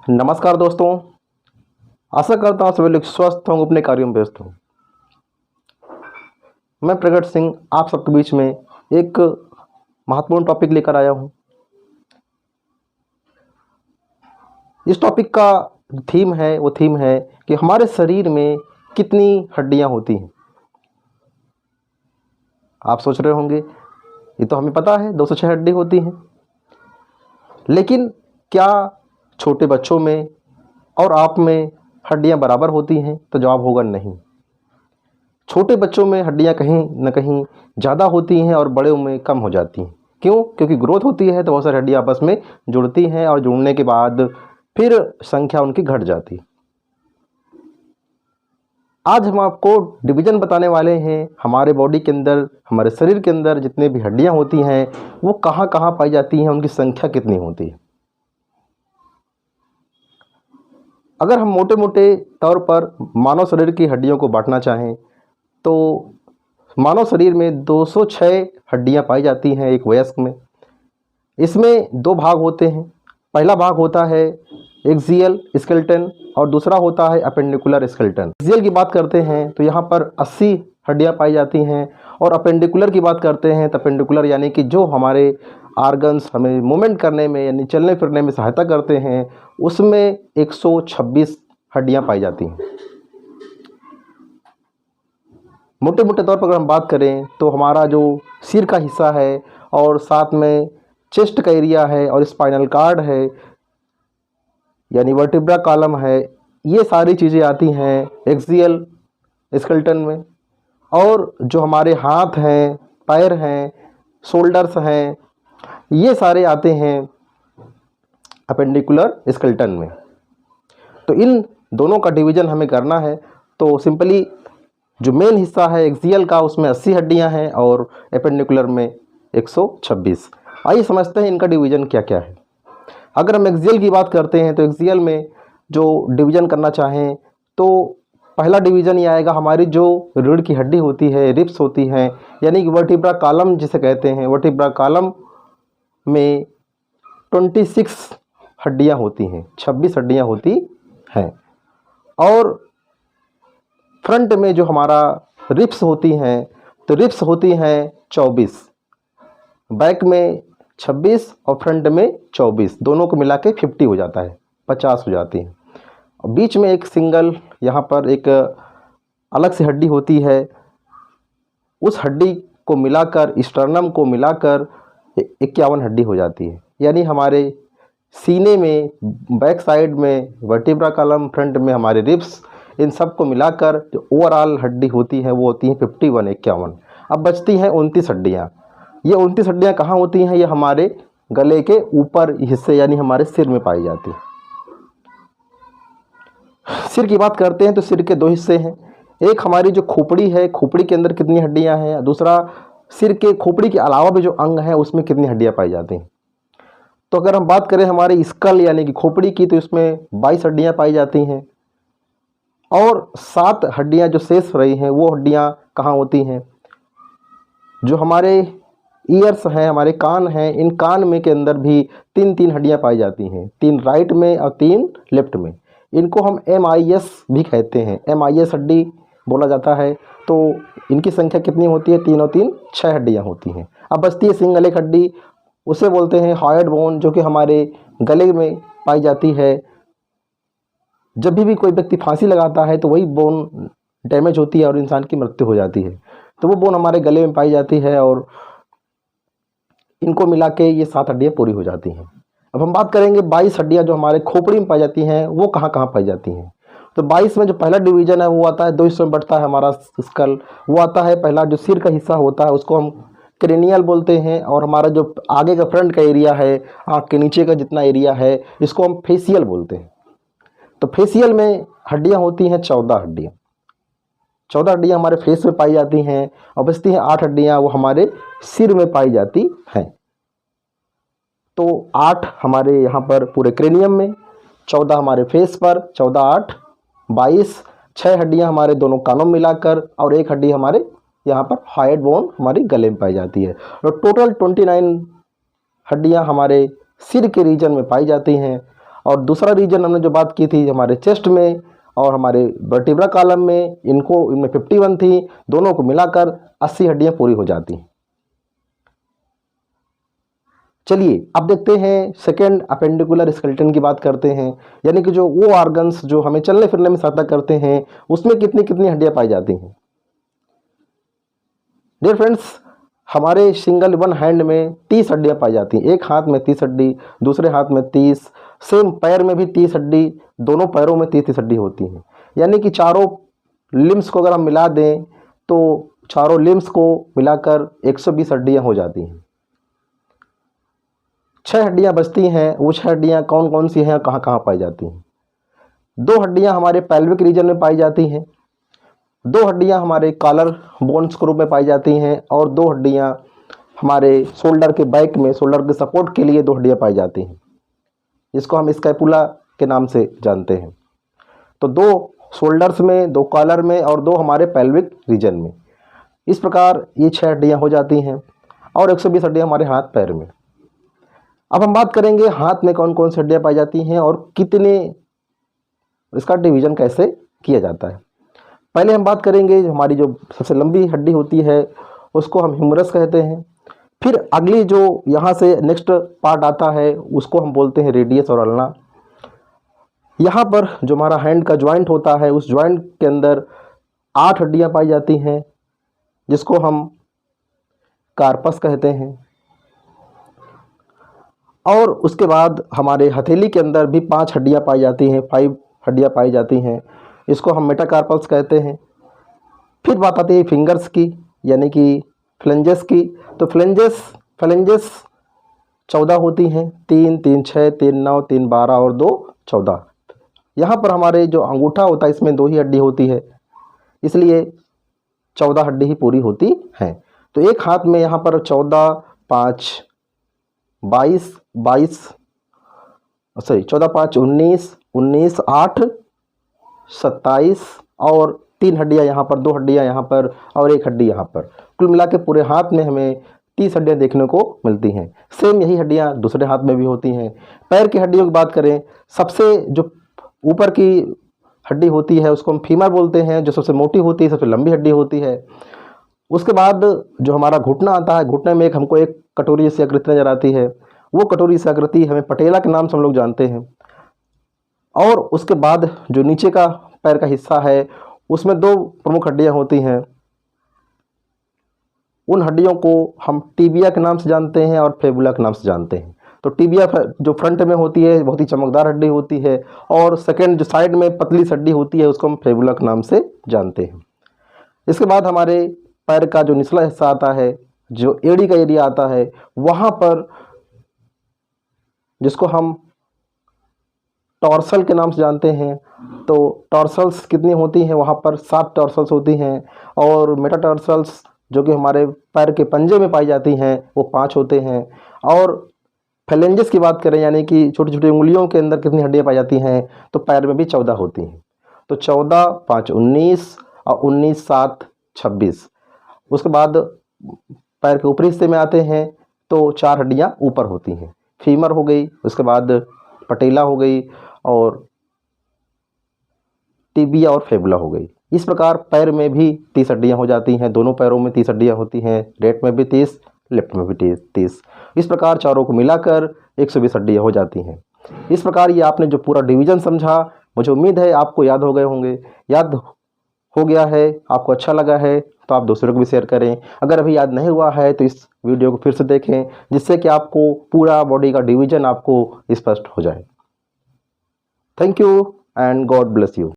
नमस्कार दोस्तों। आशा करता हूँ सभी लोग स्वस्थ होंगे, अपने कार्यों में व्यस्त हों। मैं प्रगट सिंह आप सबके बीच में एक महत्वपूर्ण टॉपिक लेकर आया हूँ। इस टॉपिक का थीम है कि हमारे शरीर में कितनी हड्डियाँ होती हैं। आप सोच रहे होंगे ये तो हमें पता है 206 हड्डी होती हैं, लेकिन क्या छोटे बच्चों में और आप में हड्डियाँ बराबर होती हैं? तो जवाब होगा नहीं। छोटे बच्चों में हड्डियाँ कहीं न कहीं ज़्यादा होती हैं और बड़े में कम हो जाती हैं। क्यों? क्योंकि ग्रोथ होती है तो बहुत सारी हड्डियाँ आपस में जुड़ती हैं और जुड़ने के बाद फिर संख्या उनकी घट जाती है। आज हम आपको डिवीज़न बताने वाले हैं हमारे बॉडी के अंदर, हमारे शरीर के अंदर जितने भी हड्डियाँ होती हैं वो कहाँ कहाँ पाई जाती हैं, उनकी संख्या कितनी होती है। अगर हम मोटे मोटे तौर पर मानव शरीर की हड्डियों को बांटना चाहें तो मानव शरीर में 206 हड्डियां पाई जाती हैं एक वयस्क में। इसमें दो भाग होते हैं। पहला भाग होता है एक्सियल स्केलेटन और दूसरा होता है अपेंडिकुलर स्केलेटन। एक्सियल की बात करते हैं तो यहाँ पर 80 हड्डियां पाई जाती हैं और अपेंडिकुलर की बात करते हैं तो अपेंडिकुलर यानी कि जो हमारे आर्गन्स हमें मूवमेंट करने में यानी चलने फिरने में सहायता करते हैं उसमें 126 हड्डियां पाई जाती हैं। मोटे मोटे तौर पर अगर हम बात करें तो हमारा जो सिर का हिस्सा है और साथ में चेस्ट का एरिया है और स्पाइनल कार्ड है यानी वर्टिब्रा कॉलम है, ये सारी चीज़ें आती हैं एक्सियल स्केलेटन में। और जो हमारे हाथ हैं, पैर हैं, शोल्डर्स हैं, ये सारे आते हैं अपेंडिकुलर स्केलेटन में। तो इन दोनों का डिवीज़न हमें करना है तो सिंपली जो मेन हिस्सा है एक्सियल का उसमें 80 हड्डियां हैं और एपेंडिकुलर में 126। आइए समझते हैं इनका डिवीज़न क्या क्या है। अगर हम एक्सियल की बात करते हैं तो एक्सियल में जो डिवीज़न करना चाहें तो पहला डिवीज़न ये आएगा, हमारी जो रीढ़ की हड्डी होती है, रिब्स होती हैं यानी कि वर्टिब्रा कॉलम जिसे कहते हैं। वर्टिब्रा कॉलम में 26 हड्डियाँ होती हैं, 26 हड्डियाँ होती हैं। और फ्रंट में जो हमारा रिब्स होती हैं तो रिब्स होती हैं 24, बैक में 26 और फ्रंट में 24, दोनों को मिला के 50 हो जाता है, 50 हो जाती है। और बीच में एक सिंगल यहाँ पर एक अलग से हड्डी होती है, उस हड्डी को मिलाकर स्टर्नम को मिलाकर 51 हड्डी हो जाती है। यानी हमारे सीने में बैक साइड में वर्टिब्रा कॉलम, फ्रंट में हमारे रिब्स, इन सब को मिलाकर जो ओवरऑल हड्डी होती है वो होती है 51, 51। अब बचती हैं 29 हड्डियाँ। ये 29 हड्डियाँ कहाँ होती हैं? ये हमारे गले के ऊपर हिस्से यानी हमारे सिर में पाई जाती है। सिर की बात करते हैं तो सिर के दो हिस्से हैं। एक हमारी जो खोपड़ी है, खोपड़ी के अंदर कितनी हड्डियाँ हैं, दूसरा सिर के खोपड़ी के अलावा भी जो अंग है उसमें कितनी हड्डियाँ पाई जाती हैं। तो अगर हम बात करें हमारे स्कल यानी कि खोपड़ी की तो इसमें 22 हड्डियाँ पाई जाती हैं और 7 हड्डियाँ जो शेष रही हैं वो हड्डियाँ कहाँ होती हैं? जो हमारे ईयर्स हैं, हमारे कान हैं, इन कान में के अंदर भी 3 हड्डियाँ पाई जाती हैं, 3 राइट में और 3 लेफ्ट में। इनको हम MIS भी कहते हैं, MIS हड्डी बोला जाता है। तो इनकी संख्या कितनी होती है? 3 और 3 6 हड्डियाँ होती हैं। अब बचती है सिंगल एक हड्डी, उसे बोलते हैं हार्ड बोन, जो कि हमारे गले में पाई जाती है। जब भी कोई व्यक्ति फांसी लगाता है तो वही बोन डैमेज होती है और इंसान की मृत्यु हो जाती है, तो वो बोन हमारे गले में पाई जाती है और इनको मिला के ये 7 हड्डियाँ पूरी हो जाती हैं। अब हम बात करेंगे 22 हड्डियाँ जो हमारे खोपड़ी में पाई जाती हैं वो कहाँ कहाँ पाई जाती हैं। तो 22 में जो पहला डिवीज़न है वो आता है, 2 हिस्सों में बढ़ता है हमारा स्कल। वो आता है पहला जो सिर का हिस्सा होता है उसको हम क्रेनियल बोलते हैं, और हमारा जो आगे का फ्रंट का एरिया है, आँख के नीचे का जितना एरिया है, इसको हम फेसियल बोलते हैं। तो फेसियल में हड्डियाँ होती हैं 14 हड्डियाँ। 14 हड्डियाँ हमारे फेस में पाई जाती हैं और बचती हैं 8 हड्डियाँ, वो हमारे सिर में पाई जाती हैं। तो 8 हमारे यहाँ पर पूरे क्रेनियम में, 14 हमारे फेस पर, 14 8 22, 6 हड्डियाँ हमारे दोनों कानों में मिलाकर और 1 हड्डी हमारे यहाँ पर हाइड बोन हमारी गले में पाई जाती है। और टोटल 29 हड्डियाँ हमारे सिर के रीजन में पाई जाती हैं। और दूसरा रीजन हमने जो बात की थी हमारे चेस्ट में और हमारे वर्टिब्रा कॉलम में, इनमें 51 थी, दोनों को मिलाकर 80 हड्डियां पूरी हो जाती हैं। चलिए अब देखते हैं सेकेंड अपेंडिकुलर स्केलेटन की बात करते हैं, यानी कि जो वो ऑर्गन्स जो हमें चलने फिरने में सहायता करते हैं उसमें कितनी कितनी हड्डियां पाई जाती हैं। डियर फ्रेंड्स, हमारे सिंगल वन हैंड में 30 हड्डियां पाई जाती हैं। एक हाथ में 30 हड्डी, दूसरे हाथ में 30, सेम पैर में भी 30 हड्डी, दोनों पैरों में 30 हड्डी होती हैं। यानी कि चारों लिम्स को अगर हम मिला दें तो चारों लिम्स को मिलाकर 120 हड्डियां हो जाती हैं। 6 हड्डियां बचती हैं, वो 6 हड्डियां कौन कौन सी हैं, कहाँ कहाँ पाई जाती हैं। 2 हड्डियां हमारे पेल्विक रीजन में पाई जाती हैं, 2 हड्डियां हमारे कॉलर बोन्स के रूप में पाई जाती हैं और 2 हड्डियां हमारे शोल्डर के बैक में, शोल्डर के सपोर्ट के लिए 2 हड्डियां पाई जाती हैं, जिसको हम स्कैपुला के नाम से जानते हैं। तो 2 शोल्डर्स में, 2 कॉलर में और 2 हमारे पेल्विक रीजन में। इस प्रकार ये 6 हड्डियां हो जाती हैं और 120 हड्डियां हमारे हाथ पैर में। अब हम बात करेंगे हाथ में कौन कौन सी हड्डियां पाई जाती हैं और कितने, इसका डिवीजन कैसे किया जाता है। पहले हम बात करेंगे हमारी जो सबसे लंबी हड्डी होती है उसको हम ह्यूमरस कहते हैं। फिर अगली जो यहाँ से नेक्स्ट पार्ट आता है उसको हम बोलते हैं रेडियस और अल्ना। यहाँ पर जो हमारा हैंड का जॉइंट होता है उस जॉइंट के अंदर 8 हड्डियाँ पाई जाती हैं, जिसको हम कार्पस कहते हैं। और उसके बाद हमारे हथेली के अंदर भी 5 हड्डियाँ पाई जाती हैं, 5 हड्डियाँ पाई जाती हैं, इसको हम मेटाकार्पल्स कहते हैं। फिर बात आती है फिंगर्स की, यानी कि फ्लेंजेस की। तो फ्लेंजेस 14 होती हैं, 3, 3, 6, 3, 9, 3, 12 और 2, 14। यहाँ पर हमारे जो अंगूठा होता है इसमें 2 ही हड्डी होती है, इसलिए 14 हड्डी ही पूरी होती हैं। तो एक हाथ में यहाँ पर 14, 5, 22, 14, 5, 19, 19, 8, 27 और 3 हड्डियाँ यहाँ पर, 2 हड्डियाँ यहाँ पर और 1 हड्डी यहाँ पर। कुल मिला के पूरे हाथ में हमें 30 हड्डियाँ देखने को मिलती हैं। सेम यही हड्डियाँ दूसरे हाथ में भी होती हैं। पैर की हड्डियों की बात करें, सबसे जो ऊपर की हड्डी होती है उसको हम फीमर बोलते हैं, जो सबसे मोटी होती है, सबसे लंबी हड्डी होती है। उसके बाद जो हमारा घुटना आता है, घुटने में हमको एक कटोरी जैसी आकृति नजर आती है, वो कटोरी सी आकृति हमें पटेला के नाम से हम लोग जानते हैं। और उसके बाद जो नीचे का पैर का हिस्सा है उसमें 2 प्रमुख हड्डियां होती हैं। उन हड्डियों को हम टिबिया के नाम से जानते हैं और फेबुला के नाम से जानते हैं। तो टिबिया जो फ्रंट में होती है बहुत ही चमकदार हड्डी होती है और सेकंड जो साइड में पतली हड्डी होती है उसको हम फेबुला के नाम से जानते हैं। इसके बाद हमारे पैर का जो निचला हिस्सा आता है, जो एड़ी का एरिया आता है, वहाँ पर जिसको हम टॉर्सल के नाम से जानते हैं। तो टॉर्सल्स कितनी होती हैं, वहाँ पर 7 टॉर्सल्स होती हैं और मेटाटॉर्सल्स जो कि हमारे पैर के पंजे में पाई जाती हैं वो 5 होते हैं। और फेलेंजेस की बात करें, यानी कि छोटी छोटी उंगलियों के अंदर कितनी हड्डियाँ पाई जाती हैं, तो पैर में भी 14 होती हैं। तो 14, 5, 19 और 19, 7, 26। उसके बाद पैर के ऊपरी हिस्से में आते हैं तो 4 हड्डियाँ ऊपर होती हैं, फीमर हो गई, उसके बाद पटेला हो गई और टिबिया और फेबुला हो गई। इस प्रकार पैर में भी 30 हड्डियाँ हो जाती हैं, दोनों पैरों में 30 हड्डियाँ होती हैं, राइट में भी 30, लेफ्ट में भी 30। इस प्रकार चारों को मिलाकर 120 हड्डियाँ हो जाती हैं। इस प्रकार ये आपने जो पूरा डिवीज़न समझा, मुझे उम्मीद है आपको याद हो गए होंगे। याद हो गया है, आपको अच्छा लगा है तो आप दूसरों को भी शेयर करें। अगर अभी याद नहीं हुआ है तो इस वीडियो को फिर से देखें, जिससे कि आपको पूरा बॉडी का डिवीज़न आपको स्पष्ट हो जाए। Thank you and God bless you.